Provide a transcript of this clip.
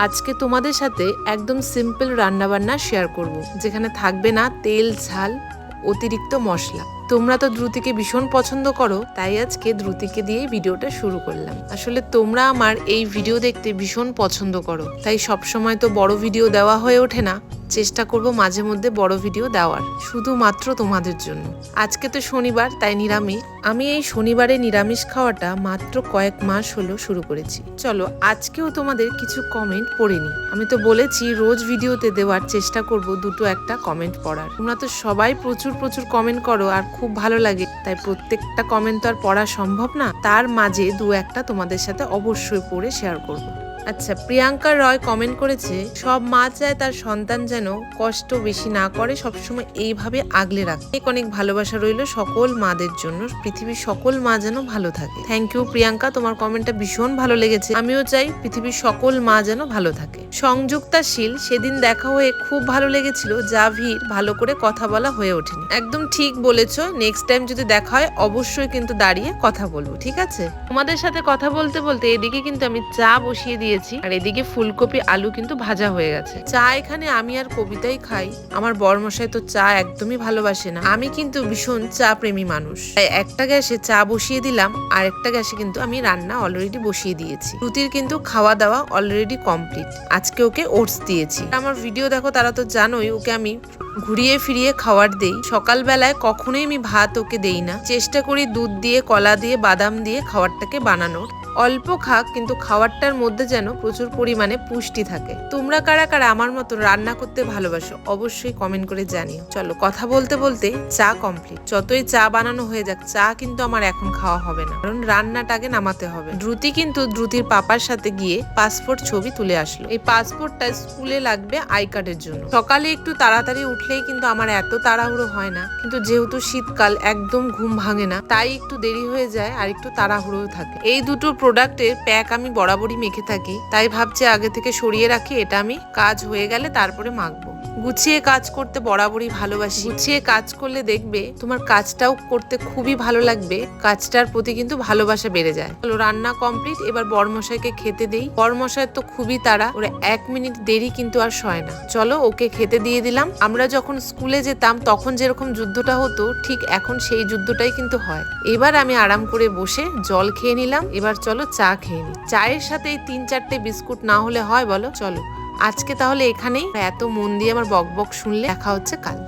আজকে তোমাদের সাথে একদম সিম্পল রান্নাবান্না শেয়ার করব, যেখানে থাকবে না তেল ঝাল অতিরিক্ত মশলা। তোমরা তো দ্রুতিকে ভীষণ পছন্দ করো, তাই আজকে দ্রুতিকে দিয়ে ভিডিওটা শুরু করলাম। আসলে তোমরা আমার এই ভিডিও দেখতে ভীষণ পছন্দ করো, তাই সবসময় তো বড় ভিডিও দেওয়া হয়ে ওঠে না। চেষ্টা করব মাঝে মধ্যে বড় ভিডিও দেওয়ার, শুধুমাত্র তোমাদের জন্য। আজকে তো শনিবার, তাই নিরামিষ। আমি এই শনিবারে নিরামিষ খাওয়াটা মাত্র কয়েক মাস হলো শুরু করেছি। চলো আজকেও তোমাদের কিছু কমেন্ট পড়ে নি। আমি তো বলেছি রোজ ভিডিওতে দেওয়ার চেষ্টা করব দুটো একটা কমেন্ট পড়ার। তোমরা তো সবাই প্রচুর কমেন্ট করো আর খুব ভালো লাগে, তাই প্রত্যেকটা কমেন্ট তো আর পড়া সম্ভব না। তার মাঝে দু একটা তোমাদের সাথে অবশ্যই পড়ে শেয়ার করব। আচ্ছা, প্রিয়াঙ্কা রয় কমেন্ট করেছে, সব মা চায় তার সন্তান যেন কষ্ট বেশি না করে, সবসময় এইভাবে আগলে রাখে। অনেক ভালোবাসা রইল সকল মাদের জন্য, পৃথিবীর সকল মা যেন ভালো থাকে। থ্যাংক ইউ প্রিয়াঙ্কা, তোমার কমেন্টটা ভীষণ ভালো লেগেছে। আমিও চাই পৃথিবীর সকল মা যেন ভালো থাকে। সংযুক্তাশীল, সেদিন দেখা হয়ে খুব ভালো লেগেছিল, যা ভিড় ভালো করে কথা বলা হয়ে ওঠেনি। একদম ঠিক বলেছো, নেক্সট টাইম যদি দেখা হয় অবশ্যই কিন্তু দাঁড়িয়ে কথা বলবো, ঠিক আছে? তোমাদের সাথে কথা বলতে বলতে এদিকে কিন্তু আমি চা বসিয়ে দিয়েছি, আর এদিকে ফুলকপি আলু কিন্তু ভাজা হয়ে গেছে। চা এখানে আমি আর কবিতাই খাই, আমার বরমশাই তো চা একদমই ভালোবাসে না। আমি কিন্তু ভীষণ চা প্রেমী মানুষ, তাই একটা গ্যাসে চা বসিয়ে দিলাম, আর একটা গ্যাসে কিন্তু আমি রান্না অলরেডি বসিয়ে দিয়েছি। রুতির কিন্তু খাওয়া দাওয়া অলরেডি কমপ্লিট। আজকে ওকে ওটস দিয়েছি। আমার ভিডিও দেখো তারা তো জানোই, ওকে আমি ঘুরিয়ে ফিরিয়ে খাবার দেই। সকালবেলায় কখনোই আমি ভাত ওকে দেই না, চেষ্টা করি দুধ দিয়ে, কলা দিয়ে, বাদাম দিয়ে খাবারটাকে বানানোর। অল্প খাক, কিন্তু খাবারটার মধ্যে যেন প্রচুর পরিমাণে পুষ্টি থাকে। তোমরা কারা কারা আমার মতো রান্না করতে ভালোবাসো অবশ্যই কমেন্ট করে জানিও। চলো কথা বলতে বলতে চা কমপ্লিট। যতই চা বানানো হয়ে যাক, চা কিন্তু আমার এখন খাওয়া হবে না, কারণ রান্নাটাকে নামাতে হবে। দ্রুতি কিন্তু দ্রুতির পাপার সাথে গিয়ে পাসপোর্ট ছবি তুলে আসলো। এই পাসপোর্টটা স্কুলে লাগবে আই কার্ডের জন্য। সকালে একটু তাড়াতাড়ি উঠলেই কিন্তু আমার এত তাড়াহুড়ো হয় না, কিন্তু যেহেতু শীতকাল একদম ঘুম ভাঙে না, তাই একটু দেরি হয়ে যায় আর একটু তাড়াহুড়ো থাকে। এই দুটো প্রোডাক্টের প্যাক আমি বরাবরই মেখে থাকি, তাই ভাবছি আগে থেকে সরিয়ে রাখি, এটা আমি কাজ হয়ে গেলে তারপরে মাখবো। গুছিয়ে কাজ করতে বরাবরই ভালোবাসি। গুছিয়ে কাজ করলে দেখবে তোমার কাজটাও করতে খুবই ভালো লাগবে, কাজটার প্রতি কিন্তু ভালোবাসা বেড়ে যায়। চলো রান্না কমপ্লিট, এবার বরমশাইকে খেতে দেই। বরমশাই তো খুবই তাড়া, ওরা 1 মিনিট দেরি কিন্তু আর সয় না। চলো ওকে খেতে দিয়ে দিলাম। আমরা যখন স্কুলে যেতাম তখন যেরকম যুদ্ধটা হতো, ঠিক এখন সেই যুদ্ধটাই কিন্তু হয়। এবার আমি আরাম করে বসে জল খেয়ে নিলাম। এবার চলো চা খেয়ে নি। চায়ের সাথে 3-4টে বিস্কুট না হলে হয় বলো? চলো আজকে তাহলে এখানেই। এত মন দিয়ে আমার বকবক শুনলে, দেখা হচ্ছে কাল।